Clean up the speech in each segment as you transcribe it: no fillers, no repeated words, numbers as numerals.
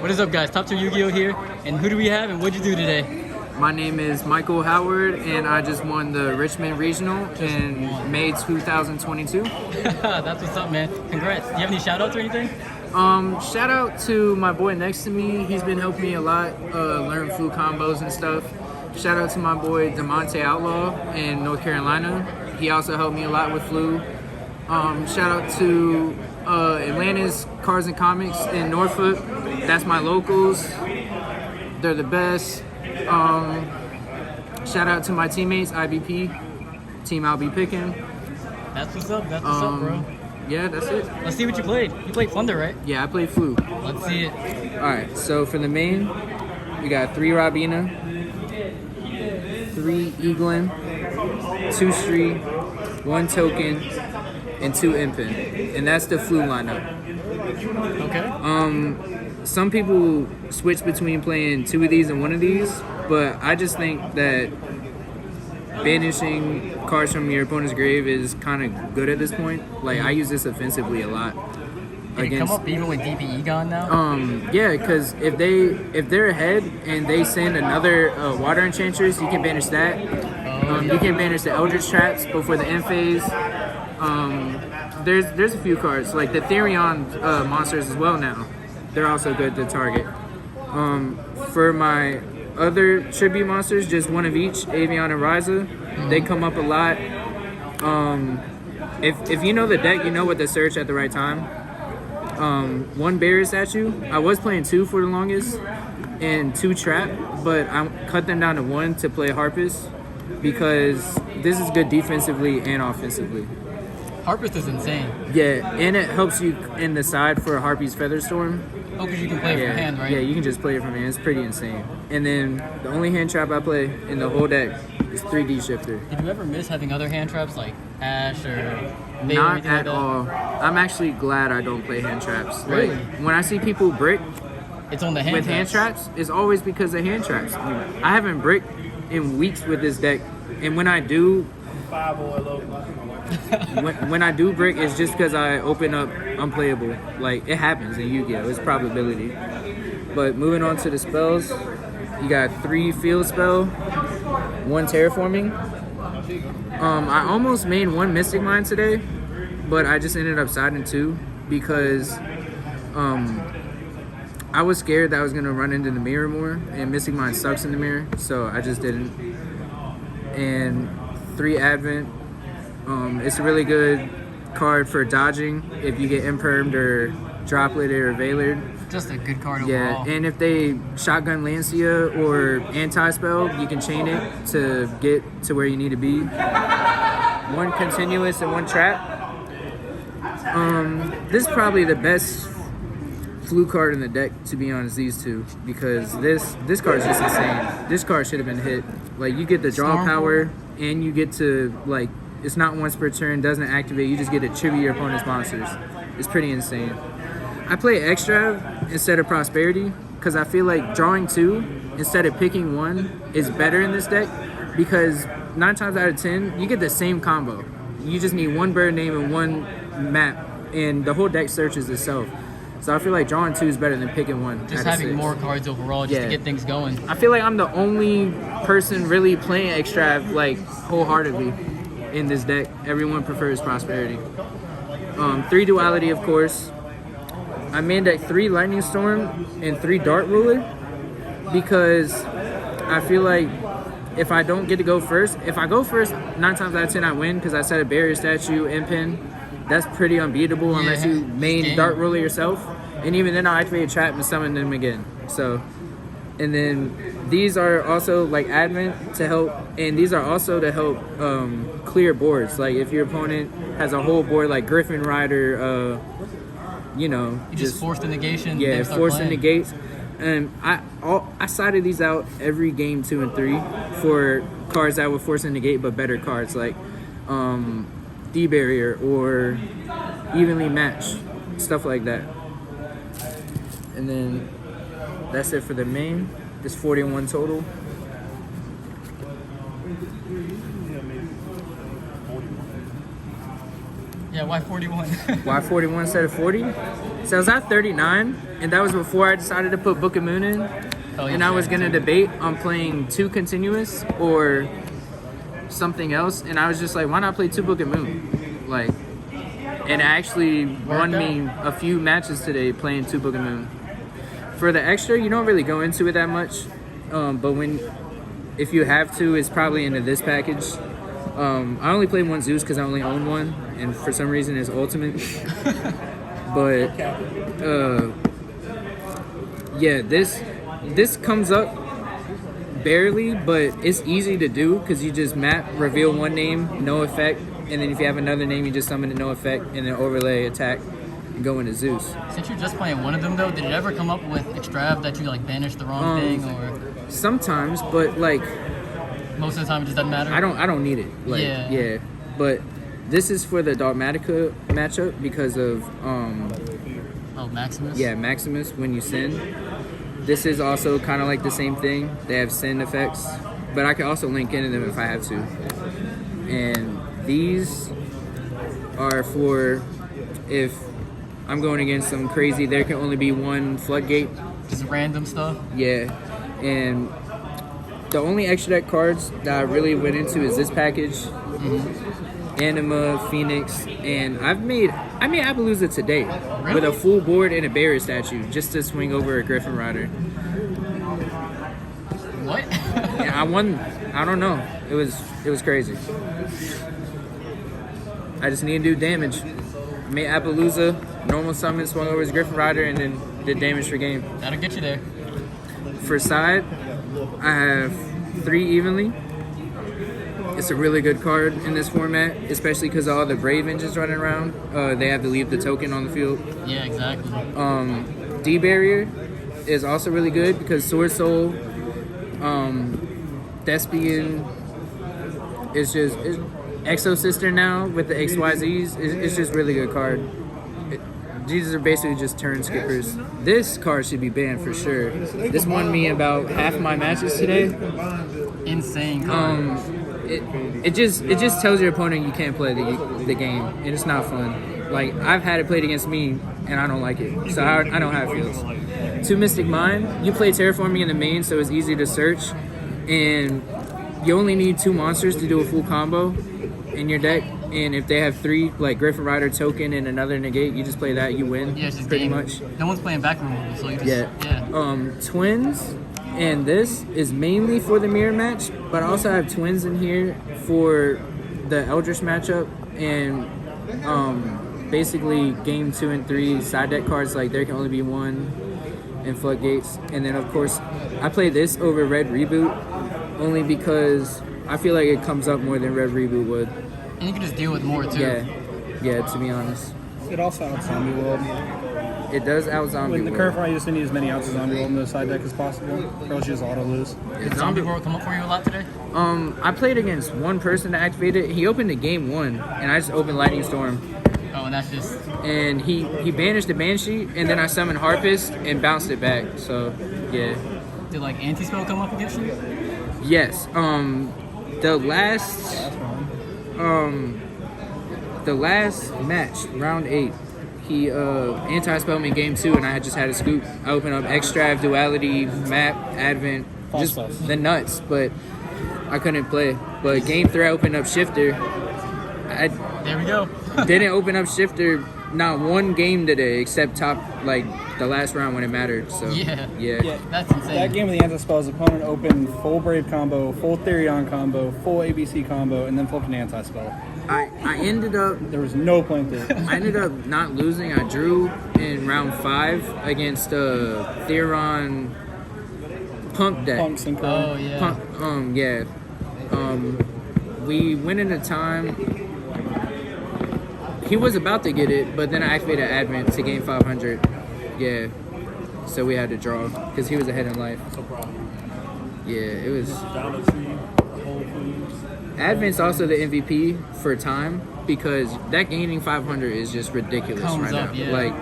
What is up, guys? Top Tier Yu-Gi-Oh here, and who do we have, and what'd you do today? My name is Michael Howard, and I just won the Richmond Regional in May 2022. That's what's up, man. Congrats. Do you have any shout-outs or anything? Shout out to my boy next to me. He's been helping me a lot, learn flu combos and stuff. Shout out to my boy DeMonte Outlaw in North Carolina. He also helped me a lot with flu. Shout out to Atlanta's Cards and Comics in Norfolk. That's my locals. They're the best. Shout out to my teammates, IBP, team I'll be picking. That's what's up. That's what's up, bro. Yeah, that's it. Let's see what you played. You played Flunder, right? Yeah, I played flu. Let's see it. All right, so for the main, we got 3 Robina, 3 Eaglin, 2 Street, 1 Token, and 2 Impin. And that's the flu lineup. Okay. Some people switch between playing 2 of these and 1 of these, but I just think that banishing cards from your opponent's grave is kind of good at this point. Like, I use this offensively a lot. Did it come up even with DPE gone now? Yeah, because if they're ahead and they send another Water Enchantress, you can banish that. You can banish the Eldritch Traps before the end phase. There's a few cards, like the Therion monsters as well now. They're also good to target. For my other tribute monsters, just 1 of each, Avian and Ryza. They come up a lot. If you know the deck, you know what to search at the right time. 1 Barrier Statue. I was playing 2 for the longest, and 2 Trap, but I cut them down to 1 to play Harpist because this is good defensively and offensively. Harpist is insane. Yeah, and it helps you in the side for Harpy's Featherstorm. Oh, because you can play it from hand, right? Yeah, you can just play it from hand. It's pretty insane. And then the only hand trap I play in the whole deck is 3D Shifter. Did you ever miss having other hand traps like Ash or Bait or Not anything at like that? all. I'm actually glad I don't play hand traps. Really? Like, when I see people brick It's on the hand with hand traps, it's always because of hand traps. I haven't bricked in weeks with this deck, and when I do, when I do brick, it's just because I open up unplayable. Like, it happens in Yu-Gi-Oh! It's probability. But moving on to the spells, you got 3 field spell, 1 terraforming. I almost made 1 Mystic Mine today, but I just ended up siding 2 because I was scared that I was gonna run into the mirror more, and Mystic Mine sucks in the mirror, so I just didn't. And 3 Advent. It's a really good card for dodging if you get impermed or droplet or Veilered. Just a good card Yeah, overall. and if they shotgun Lancia or anti-spell, you can chain it to get to where you need to be. 1 continuous and 1 trap. This is probably the best flu card in the deck, to be honest, these 2, because this card is just insane. This card should have been hit. Like, you get the draw Storm power, and you get to, like, it's not once per turn, doesn't activate, you just get to tribute your opponent's monsters. It's pretty insane. I play Extra instead of Prosperity because I feel like drawing 2 instead of picking 1 is better in this deck, because 9 times out of 10 you get the same combo. You just need 1 bird name and 1 map, and the whole deck searches itself. So I feel like drawing 2 is better than picking 1. Just having more cards overall just to get things going. I feel like I'm the only person really playing Extra like wholeheartedly in this deck. Everyone prefers Prosperity. 3 Duality, of course. I main deck 3 Lightning Storm and 3 Dart Ruler because I feel like if I don't get to go first, if I go first, 9 times out of 10 I win because I set a Barrier Statue and Pin. That's pretty unbeatable unless you main Dart Ruler yourself. And even then I'll activate a trap and summon them again. So, and then these are also like Advent to help, and these are also to help clear boards. Like if your opponent has a whole board like Griffin Rider, you know, You just force the negation. Yeah, force the negates. And I sided these out every game 2 and 3 for cards that would force and negate, but better cards like D-Barrier or Evenly Match, stuff like that. And then that's it for the main. It's 41 total. Yeah, why 41? Why 41 instead of 40? So I was at 39, and that was before I decided to put Book of Moon in. Oh, And I was going to debate on playing 2 continuous or something else. And I was just like, why not play 2 Book of Moon? Like, and it actually won me a few matches today playing 2 Book of Moon. For the extra, you don't really go into it that much. But if you have to, it's probably into this package. I only played 1 Zeus because I only own 1, and for some reason it's ultimate. But yeah, this comes up barely, but it's easy to do because you just reveal 1 name, no effect, and then if you have another name, you just summon it, no effect, and then overlay attack and go into Zeus. Since you're just playing one of them though, did it ever come up with extrav that you like banished the wrong thing or? Sometimes, but like. Most of the time, it just doesn't matter. I don't need it. Like, yeah. But this is for the Dogmatica matchup because of Oh, Maximus. Yeah, Maximus. When you sin, this is also kind of like the same thing. They have sin effects, but I can also link into them if I have to. And these are for if I'm going against some crazy. There can only be 1 floodgate. Just random stuff. Yeah, and. The only extra deck cards that I really went into is this package, Anima, Phoenix, and I made Appaloosa today with a full board and a barrier statue just to swing over a Griffin Rider. What? Yeah, I won. I don't know. It was crazy. I just need to do damage. Made Appaloosa, normal summon, swung over his Griffin Rider, and then did damage for game. That'll get you there. For side, I have 3 evenly. It's a really good card in this format, especially because all the Brave engines running around. They have to leave the token on the field. Yeah, exactly. D Barrier is also really good because Sword Soul, Thespian is just Exo Sister now with the XYZs. It's just really good card. These are basically just turn skippers. This card should be banned for sure. This won me about half my matches today. Insane card. It just tells your opponent you can't play the game, and it's not fun. Like, I've had it played against me, and I don't like it. So I know how it feels. 2 Mystic Mind. You play Terraforming in the main, so it's easy to search, and you only need 2 monsters to do a full combo in your deck. And if they have 3, like Griffin Rider, token, and another negate, you just play that, you win. Yeah, it's just pretty game. much. No one's playing back removal, so you just yeah. Twins, and this is mainly for the mirror match, but I also have twins in here for the Eldritch matchup, and basically game 2 and 3 side deck cards, like there can only be 1, and floodgates. And then of course, I play this over Red Reboot, only because I feel like it comes up more than Red Reboot would. And you can just deal with more too. Yeah, to be honest. It also outs Zombie World. It does out Zombie In the World. current format, you just need as many outs of Zombie World in the side deck as possible, or else you just auto lose. Did Zombie World come up for you a lot today? I played against one person to activate it. He opened the game 1, and I just opened Lightning Storm. Oh, and that's just... And he banished the Banshee, and then I summoned Harpist and bounced it back. So, yeah. Did like anti-spell come up against you? Yes. The last match, round 8, he anti-spelled me in game 2, and I just had a scoop. I opened up Extrav, Duality, Map, Advent, just the nuts, but I couldn't play. But game 3, I opened up Shifter. There we go. Didn't open up Shifter not one game today, except the last round when it mattered. So Yeah. That's insane. That game with the anti-spell, his opponent opened full Brave combo, full Therion combo, full ABC combo, and then flipped an anti-spell. I ended up There was no point there. I ended up not losing. I drew in round 5 against Theron Pump deck. Punk synchro. Oh, yeah. Pump, we went into time. He was about to get it, but then I activated Advent to gain 500. Yeah. So we had to draw because he was ahead in life. Yeah, it was. Advent's also the MVP for time because that gaining 500 is just ridiculous Comes right up, now. yeah. Like,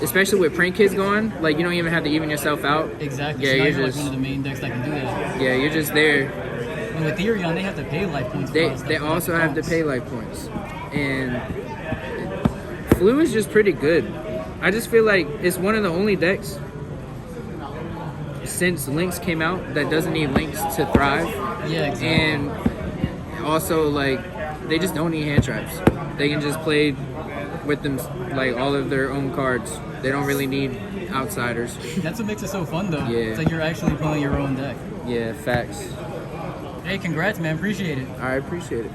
especially with prank kids going, like you don't even have to even yourself out. Exactly. Yeah, So now you're you're just like one of the main decks that can do that. yeah, you're just there. And with Therion, they have to pay life points. They also have to pay life points, and Flu is just pretty good. I just feel like it's one of the only decks since Lynx came out that doesn't need Lynx to thrive. Yeah, exactly. And also, like, they just don't need hand traps. They can just play with them, like, all of their own cards. They don't really need outsiders. That's what makes it so fun, though. Yeah. It's like you're actually playing your own deck. Yeah, facts. Hey, congrats, man. Appreciate it. I appreciate it.